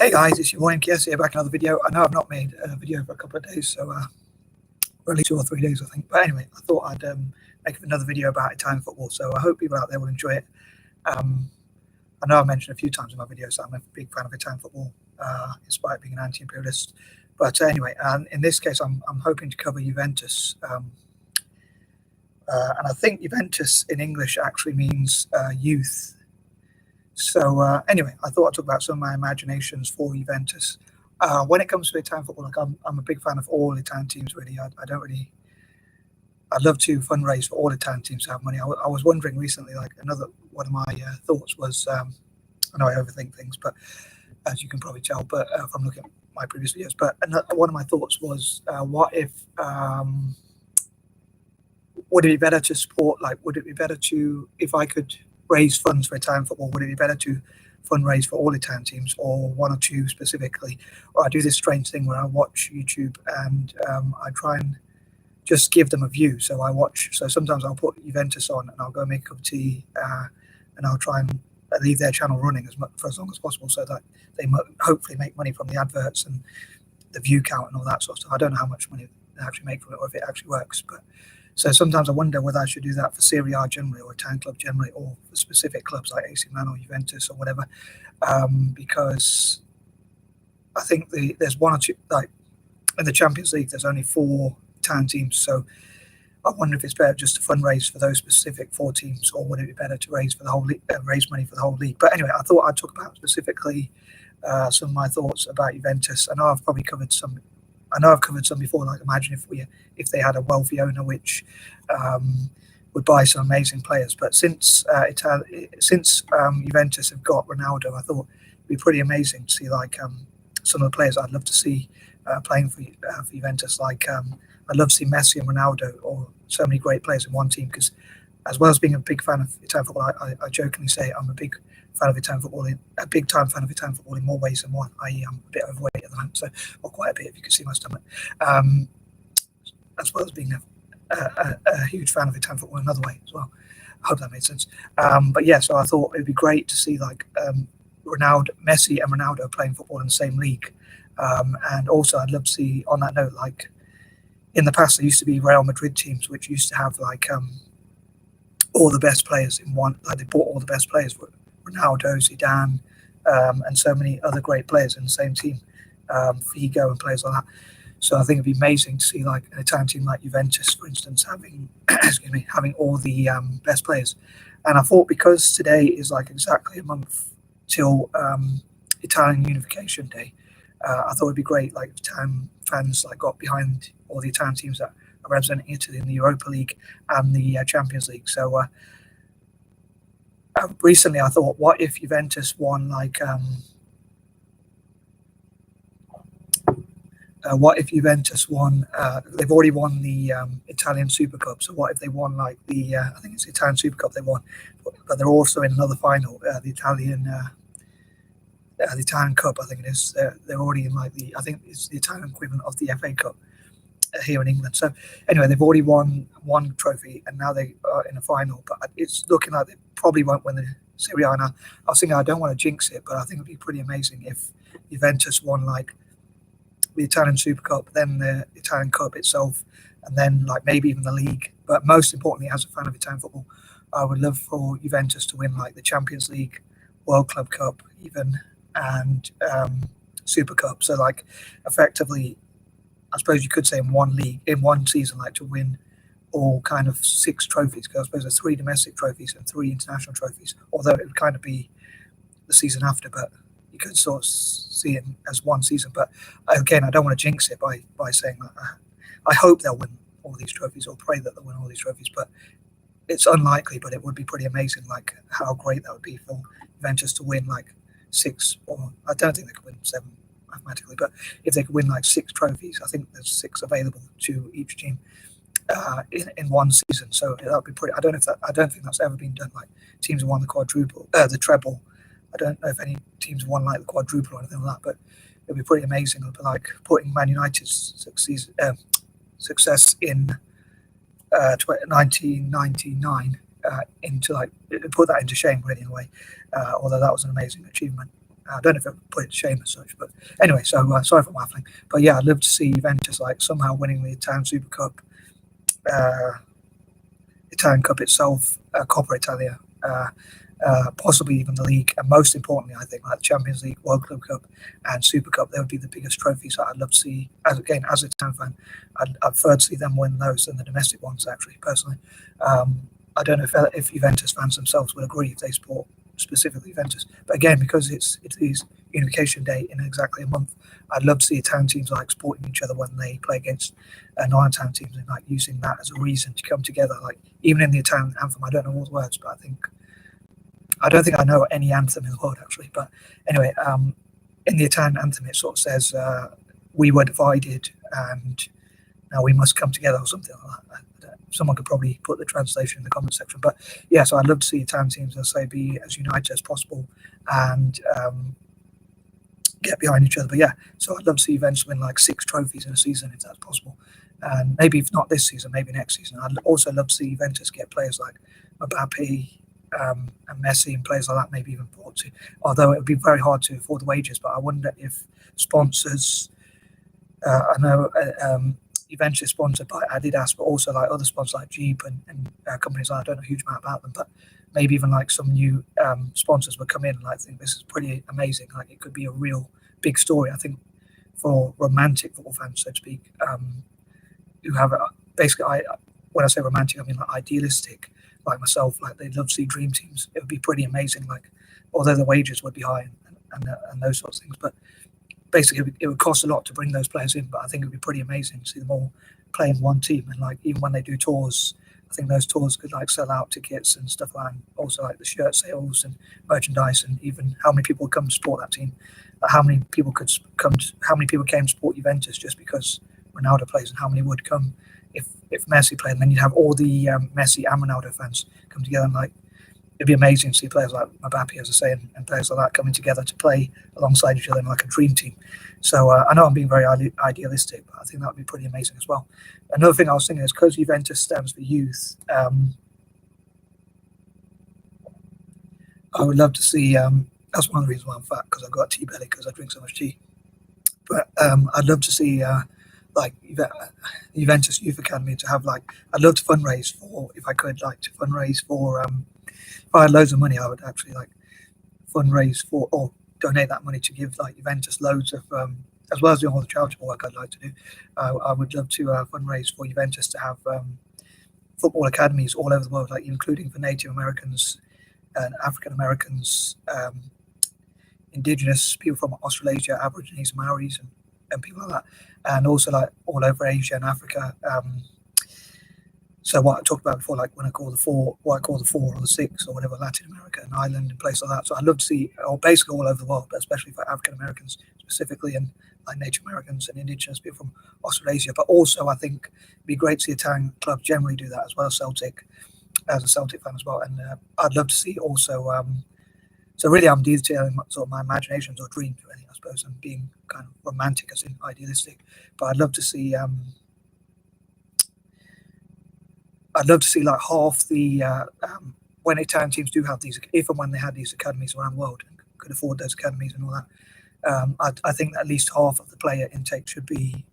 Hey guys, it's your boy M.K.S here, back in another video. I know I've not made a video for a couple of days, so or at least 2 or 3 days, I think. But anyway, I thought I'd make another video about Italian football, so I hope people out there will enjoy it. I know I've mentioned a few times in my videos that I'm a big fan of Italian football, in spite of being an anti-imperialist. But anyway, in this case, I'm hoping to cover Juventus. And I think Juventus in English actually means youth. So anyway, I thought I'd talk about some of my imaginations for Juventus. When it comes to Italian football, like I'm a big fan of all Italian teams, really. I'd love to fundraise for all Italian teams to have money. I was wondering recently, like one of my thoughts was, I know I overthink things, but as you can probably tell, but from looking at my previous videos, but one of my thoughts was, what if, would it be better to support, like, would it be better to, if I could raise funds for Italian football, would it be better to fundraise for all Italian teams or one or two specifically? Or I do this strange thing where I watch YouTube and I try and just give them a view. So sometimes I'll put Juventus on and I'll go make a cup of tea and I'll try and leave their channel running for as long as possible so that they hopefully make money from the adverts and the view count and all that sort of stuff. I don't know how much money they actually make from it or if it actually works, but so sometimes I wonder whether I should do that for Serie A generally or Italian club generally or for specific clubs like AC Milan or Juventus or whatever, because I think there's one or two, like in the Champions League, there's only 4 Italian teams. So I wonder if it's better just to fundraise for those specific 4 teams, or would it be better to raise for the whole raise money for the whole league? But anyway, I thought I'd talk about specifically some of my thoughts about Juventus. I know I've probably covered some. I know I've covered some before. Like, imagine if they had a wealthy owner which would buy some amazing players. But since Juventus have got Ronaldo, I thought it'd be pretty amazing to see like some of the players I'd love to see playing for Juventus. Like I'd love to see Messi and Ronaldo, or so many great players in one team. Because as well as being a big fan of Italian football, I jokingly say I'm a big fan of Italian football, a big time fan of Italian football in more ways than one. I'm a bit overweight at the moment, so or quite a bit if you can see my stomach. As well as being a huge fan of Italian football in another way as well. I hope that made sense. But yeah, so I thought it'd be great to see like Messi and Ronaldo playing football in the same league. And also I'd love to see, on that note, like in the past there used to be Real Madrid teams which used to have like all the best players in one, like they bought all the best players for Ronaldo, Zidane, and so many other great players in the same team, Figo and players like that. So I think it'd be amazing to see like an Italian team like Juventus, for instance, having having all the best players. And I thought because today is like exactly a month till Italian Unification Day, I thought it'd be great like if Italian fans like got behind all the Italian teams that are representing Italy in the Europa League and the Champions League. So recently I thought, what if Juventus won like what if Juventus won? They've already won the Italian Super Cup. So what if they won like the I think it's the Italian Super Cup they won, but they're also in another final, the Italian Cup. I think it is. They're already in like I think it's the Italian equivalent of the FA Cup here in England. So anyway, they've already won one trophy and now they are in a final. But it's looking like they probably won't win the Serie A. Now I was thinking I don't want to jinx it, but I think it'd be pretty amazing if Juventus won like the Italian Super Cup, then the Italian Cup itself, and then like maybe even the league. But most importantly, as a fan of Italian football, I would love for Juventus to win like the Champions League, World Club Cup even, and Super Cup. So like effectively, I suppose you could say in one season, like to win all kind of 6 trophies, because I suppose there's 3 domestic trophies and 3 international trophies, although it would kind of be the season after, but you could sort of see it as one season. But again, I don't want to jinx it by saying that I hope they'll win all these trophies or pray that they'll win all these trophies, but it's unlikely. But it would be pretty amazing, like how great that would be for Juventus to win like 6, or I don't think they could win 7 mathematically, but if they could win like 6 trophies, I think there's 6 available to each team in one season. So that would be pretty. I don't think that's ever been done. Like teams have won the treble. I don't know if any teams have won like the quadruple or anything like that, but it'd be pretty amazing. It'd be like putting Man United's success in 1999 into like put that into shame, really, in a way. Although that was an amazing achievement. I don't know if it would put it to shame as such, but anyway. So sorry for waffling, but yeah, I'd love to see Juventus like somehow winning the Italian Super Cup, Italian Cup itself, Coppa Italia, possibly even the league, and most importantly, I think like the Champions League, World Club Cup, and Super Cup. They would be the biggest trophies that I'd love to see. As a Italian fan, I'd prefer to see them win those than the domestic ones. Actually, personally, I don't know if Juventus fans themselves would agree if they support specifically Juventus. But again, because it's Italy's unification day in exactly a month, I'd love to see Italian teams like supporting each other when they play against non-Italian teams and like using that as a reason to come together. Like even in the Italian anthem, I don't know all the words, but I don't think I know any anthem in the world actually. But anyway, in the Italian anthem, it sort of says, "We were divided, and now we must come together," or something like that. Someone could probably put the translation in the comment section. But yeah, so I'd love to see Italian teams, as I say, be as united as possible and get behind each other. But yeah, so I'd love to see Juventus win like 6 trophies in a season if that's possible. And maybe if not this season, maybe next season. I'd also love to see Juventus get players like Mbappe and Messi and players like that, maybe even bought to. Although it would be very hard to afford the wages, but I wonder if sponsors, I know Juventus sponsored by Adidas, but also like other sponsors like Jeep and companies I don't know a huge amount about them, but maybe even like some new sponsors would come in and like think this is pretty amazing. Like it could be a real big story. I think for romantic football fans, so to speak, who have basically, when I say romantic, I mean like idealistic, like myself. Like they'd love to see dream teams. It would be pretty amazing. Like although the wages would be high and those sorts of things, but basically it would cost a lot to bring those players in, but I think it would be pretty amazing to see them all play in one team. And like even when they do tours, I think those tours could like sell out tickets and stuff like that. And also like the shirt sales and merchandise, and even how many people would come to support that team. How many people came to support Juventus just because Ronaldo plays, and how many would come if Messi played. And then you'd have all the Messi and Ronaldo fans come together, and like it'd be amazing to see players like Mbappe, as I say, and players like that coming together to play alongside each other in like a dream team. So I know I'm being very idealistic, but I think that would be pretty amazing as well. Another thing I was thinking is because Juventus stands for youth, I would love to see. That's one of the reasons why I'm fat, because I've got a tea belly because I drink so much tea. But I'd love to see like Juventus Youth Academy to have like. I'd love to fundraise for, if I could, like to fundraise for. If I had loads of money, I would actually like fundraise for or donate that money to give like Juventus loads of, as well as doing all the charitable work I'd like to do. I would love to fundraise for Juventus to have football academies all over the world, like including for Native Americans and African Americans, Indigenous people from Australasia, Aborigines, Maoris, and people like that, and also like all over Asia and Africa. So what I talked about before, like when I call the 4, what I call the 4 or the 6 or whatever, Latin America and Ireland and places like that. So I'd love to see, or basically all over the world, but especially for African Americans specifically, and like Native Americans and Indigenous people from Australasia. But also I think it'd be great to see Italian clubs generally do that as well, Celtic, as a Celtic fan as well. And I'd love to see also, so really I'm detailing sort of my imaginations or dreams, really, I suppose, and being kind of romantic as in idealistic. But I'd love to see like half the when Italian teams do have these, if and when they had these academies around the world and could afford those academies and all that, I think that at least half of the player intake should be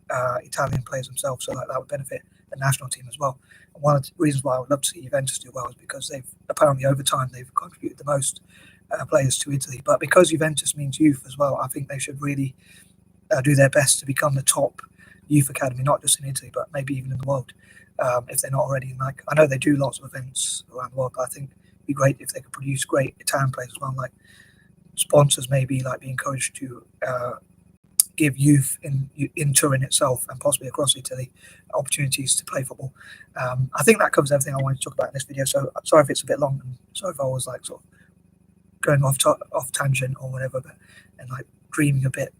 Italian players themselves. So like that would benefit the national team as well. And one of the reasons why I would love to see Juventus do well is because they've apparently over time they've contributed the most players to Italy. But because Juventus means youth as well, I think they should really do their best to become the top youth academy, not just in Italy, but maybe even in the world. If they're not already. Like I know they do lots of events around the world, but I think it'd be great if they could produce great Italian players as well. Like sponsors maybe like be encouraged to give youth in Turin itself and possibly across Italy opportunities to play football. I think that covers everything I wanted to talk about in this video. So I'm sorry if it's a bit long, and sorry if I was like sort of going off tangent or whatever, and like dreaming a bit.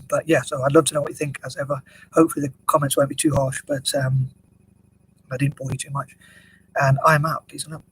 But yeah, so I'd love to know what you think as ever. Hopefully the comments won't be too harsh, but I didn't bore you too much. And I'm out. Peace and love.